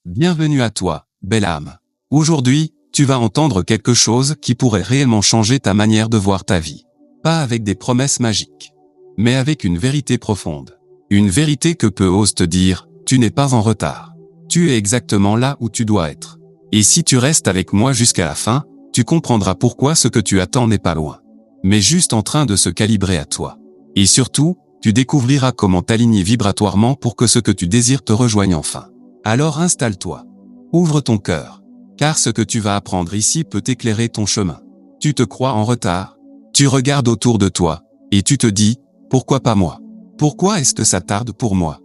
Bienvenue à toi, belle âme. Aujourd'hui, tu vas entendre quelque chose qui pourrait réellement changer ta manière de voir ta vie. Pas avec des promesses magiques, mais avec une vérité profonde. Une vérité que peu osent te dire, tu n'es pas en retard. Tu es exactement là où tu dois être. Et si tu restes avec moi jusqu'à la fin, tu comprendras pourquoi ce que tu attends n'est pas loin, mais juste en train de se calibrer à toi. Et surtout, tu découvriras comment t'aligner vibratoirement pour que ce que tu désires te rejoigne enfin. Alors installe-toi. Ouvre ton cœur. Car ce que tu vas apprendre ici peut éclairer ton chemin. Tu te crois en retard? Tu regardes autour de toi, et tu te dis, pourquoi pas moi? Pourquoi est-ce que ça tarde pour moi?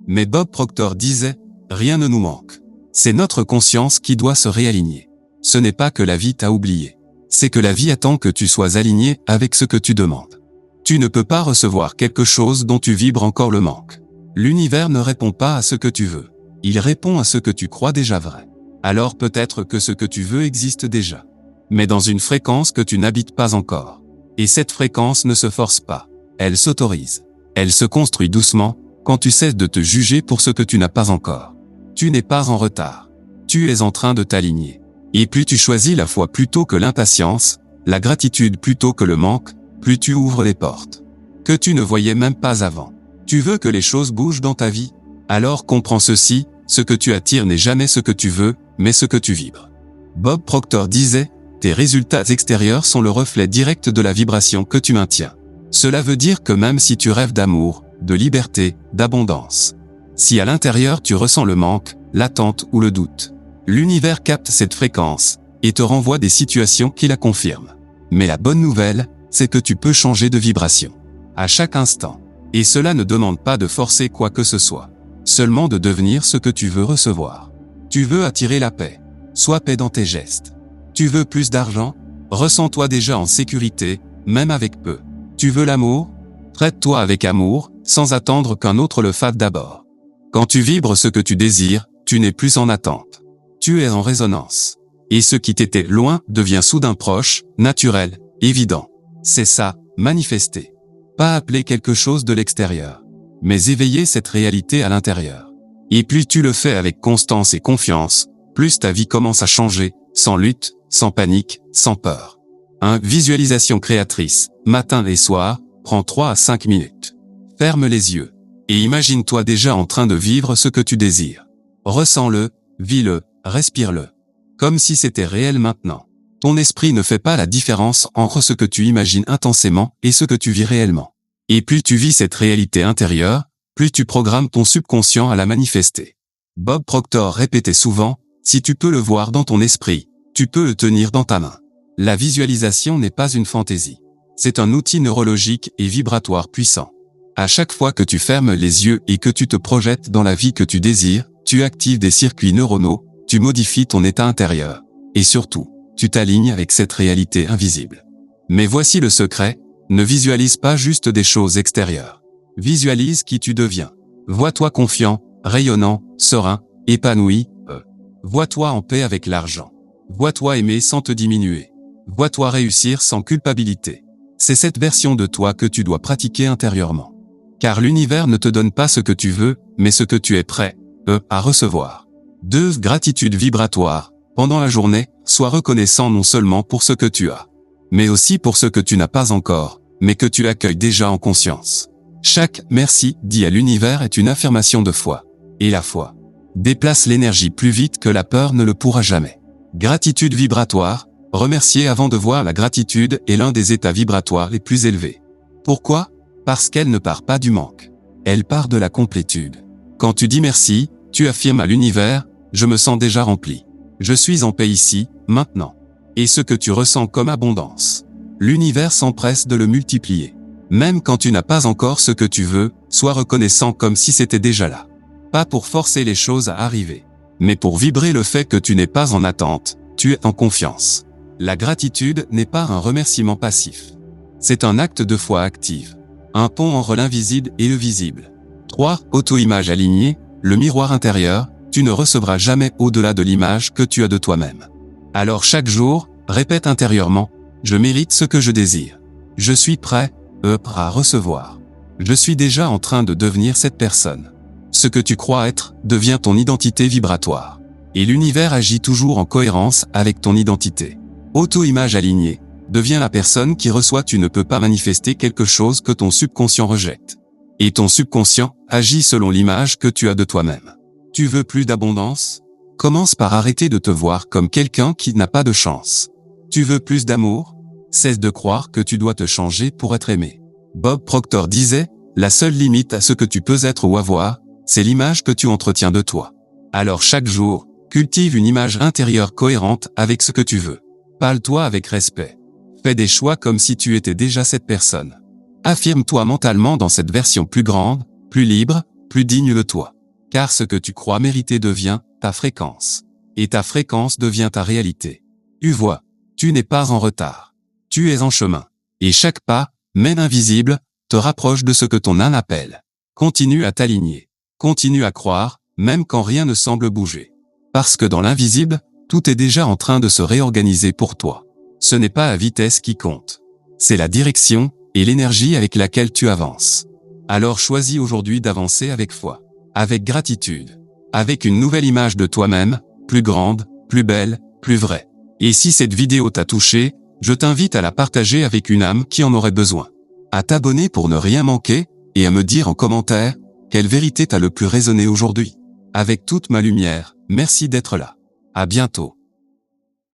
Mais Bob Proctor disait, rien ne nous manque. C'est notre conscience qui doit se réaligner. Ce n'est pas que la vie t'a oublié. C'est que la vie attend que tu sois aligné avec ce que tu demandes. Tu ne peux pas recevoir quelque chose dont tu vibres encore le manque. L'univers ne répond pas à ce que tu veux. Il répond à ce que tu crois déjà vrai. Alors peut-être que ce que tu veux existe déjà, mais dans une fréquence que tu n'habites pas encore. Et cette fréquence ne se force pas. Elle s'autorise. Elle se construit doucement, quand tu cesses de te juger pour ce que tu n'as pas encore. Tu n'es pas en retard. Tu es en train de t'aligner. Et plus tu choisis la foi plutôt que l'impatience, la gratitude plutôt que le manque, plus tu ouvres les portes que tu ne voyais même pas avant. Tu veux que les choses bougent dans ta vie? Alors comprends ceci, ce que tu attires n'est jamais ce que tu veux, mais ce que tu vibres. Bob Proctor disait, tes résultats extérieurs sont le reflet direct de la vibration que tu maintiens. Cela veut dire que même si tu rêves d'amour, de liberté, d'abondance, si à l'intérieur tu ressens le manque, l'attente ou le doute, l'univers capte cette fréquence et te renvoie des situations qui la confirment. Mais la bonne nouvelle, c'est que tu peux changer de vibration à chaque instant. Et cela ne demande pas de forcer quoi que ce soit, seulement de devenir ce que tu veux recevoir. Tu veux attirer la paix. Sois paix dans tes gestes. Tu veux plus d'argent? Ressens-toi déjà en sécurité, même avec peu. Tu veux l'amour? Traite-toi avec amour, sans attendre qu'un autre le fasse d'abord. Quand tu vibres ce que tu désires, tu n'es plus en attente. Tu es en résonance. Et ce qui t'était loin devient soudain proche, naturel, évident. C'est ça, manifester. Pas appeler quelque chose de l'extérieur, mais éveiller cette réalité à l'intérieur. Et plus tu le fais avec constance et confiance, plus ta vie commence à changer, sans lutte, sans panique, sans peur. Visualisation créatrice, matin et soir, prend 3 à 5 minutes. Ferme les yeux, et imagine-toi déjà en train de vivre ce que tu désires. Ressens-le, vis-le, respire-le. Comme si c'était réel maintenant. Ton esprit ne fait pas la différence entre ce que tu imagines intensément et ce que tu vis réellement. Et plus tu vis cette réalité intérieure, plus tu programmes ton subconscient à la manifester. Bob Proctor répétait souvent, si tu peux le voir dans ton esprit, tu peux le tenir dans ta main. La visualisation n'est pas une fantaisie. C'est un outil neurologique et vibratoire puissant. À chaque fois que tu fermes les yeux et que tu te projettes dans la vie que tu désires, tu actives des circuits neuronaux, tu modifies ton état intérieur. Et surtout, tu t'alignes avec cette réalité invisible. Mais voici le secret, ne visualise pas juste des choses extérieures. Visualise qui tu deviens. Vois-toi confiant, rayonnant, serein, épanoui, Vois-toi en paix avec l'argent. Vois-toi aimer sans te diminuer. Vois-toi réussir sans culpabilité. C'est cette version de toi que tu dois pratiquer intérieurement. Car l'univers ne te donne pas ce que tu veux, mais ce que tu es prêt, à recevoir. 2. Gratitude vibratoire. Pendant la journée, sois reconnaissant non seulement pour ce que tu as, mais aussi pour ce que tu n'as pas encore, mais que tu accueilles déjà en conscience. Chaque « merci » dit à l'univers est une affirmation de foi. Et la foi déplace l'énergie plus vite que la peur ne le pourra jamais. Gratitude vibratoire. Remercier avant de voir la gratitude est l'un des états vibratoires les plus élevés. Pourquoi? Parce qu'elle ne part pas du manque. Elle part de la complétude. Quand tu dis merci, tu affirmes à l'univers « je me sens déjà rempli. Je suis en paix ici, maintenant. » Et ce que tu ressens comme abondance, l'univers s'empresse de le multiplier. Même quand tu n'as pas encore ce que tu veux, sois reconnaissant comme si c'était déjà là. Pas pour forcer les choses à arriver, mais pour vibrer le fait que tu n'es pas en attente, tu es en confiance. La gratitude n'est pas un remerciement passif. C'est un acte de foi active. Un pont entre l'invisible et le visible. 3. Auto-image alignée, le miroir intérieur, tu ne recevras jamais au-delà de l'image que tu as de toi-même. Alors chaque jour, répète intérieurement, je mérite ce que je désire. Je suis prêt à recevoir. Je suis déjà en train de devenir cette personne. Ce que tu crois être devient ton identité vibratoire. Et l'univers agit toujours en cohérence avec ton identité. Auto-image alignée, deviens la personne qui reçoit. Tu ne peux pas manifester quelque chose que ton subconscient rejette. Et ton subconscient agit selon l'image que tu as de toi-même. Tu veux plus d'abondance? Commence par arrêter de te voir comme quelqu'un qui n'a pas de chance. Tu veux plus d'amour? Cesse de croire que tu dois te changer pour être aimé. Bob Proctor disait, la seule limite à ce que tu peux être ou avoir, c'est l'image que tu entretiens de toi. Alors chaque jour, cultive une image intérieure cohérente avec ce que tu veux. Parle-toi avec respect. Fais des choix comme si tu étais déjà cette personne. Affirme-toi mentalement dans cette version plus grande, plus libre, plus digne de toi. Car ce que tu crois mériter devient ta fréquence. Et ta fréquence devient ta réalité. Tu vois, tu n'es pas en retard. Tu es en chemin. Et chaque pas, même invisible, te rapproche de ce que ton âme appelle. Continue à t'aligner. Continue à croire, même quand rien ne semble bouger. Parce que dans l'invisible, tout est déjà en train de se réorganiser pour toi. Ce n'est pas la vitesse qui compte. C'est la direction et l'énergie avec laquelle tu avances. Alors choisis aujourd'hui d'avancer avec foi, avec gratitude, avec une nouvelle image de toi-même, plus grande, plus belle, plus vraie. Et si cette vidéo t'a touché, je t'invite à la partager avec une âme qui en aurait besoin. À t'abonner pour ne rien manquer, et à me dire en commentaire, quelle vérité t'a le plus résonné aujourd'hui. Avec toute ma lumière, merci d'être là. À bientôt.